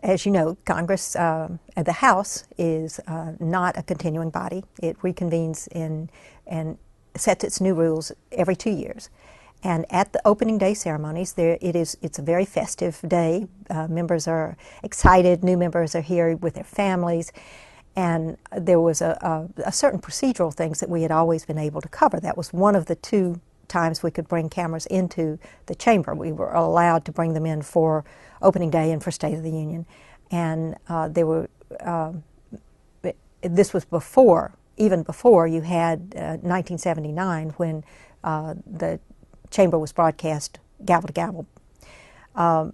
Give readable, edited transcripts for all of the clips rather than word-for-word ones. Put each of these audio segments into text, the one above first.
As you know, Congress, the House is not a continuing body. It reconvenes and sets its new rules every 2 years. And at the opening day ceremonies, it's a very festive day. Members are excited. New members are here with their families. And there was a certain procedural things that we had always been able to cover. That was one of the two times we could bring cameras into the chamber. We were allowed to bring them in for opening day and for State of the Union. And this was even before you had 1979, when the chamber was broadcast gavel to gavel.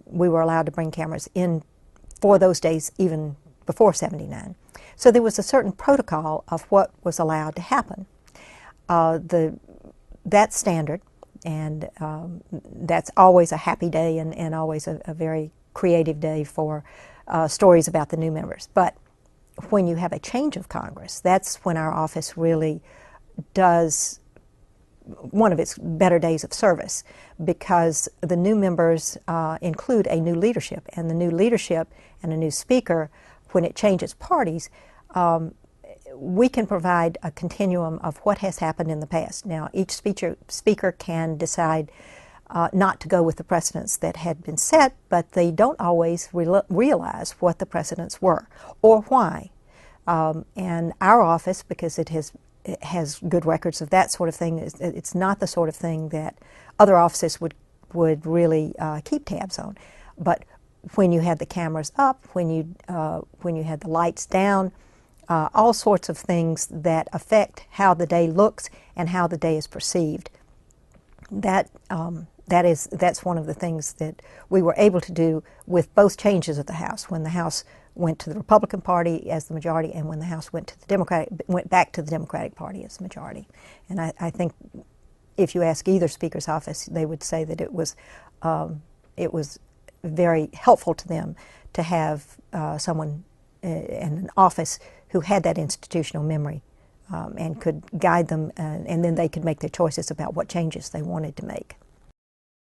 We were allowed to bring cameras in for those days even before 79. So there was a certain protocol of what was allowed to happen. That's standard, and that's always a happy day and always a very creative day for stories about the new members. But when you have a change of Congress, that's when our office really does one of its better days of service, because the new members include a new leadership, and the new leadership and a new speaker, when it changes parties, we can provide a continuum of what has happened in the past. Now, each speaker can decide not to go with the precedents that had been set, but they don't always realize what the precedents were or why. And our office, because it has good records of that sort of thing, it's not the sort of thing that other offices would really keep tabs on. But when you had the cameras up, when you had the lights down, all sorts of things that affect how the day looks and how the day is perceived. That's one of the things that we were able to do with both changes of the House, when the House went to the Republican Party as the majority, and when the House went back to the Democratic Party as the majority. And I think if you ask either Speaker's office, they would say that it was very helpful to them to have someone in an office who had that institutional memory and could guide them, and then they could make their choices about what changes they wanted to make.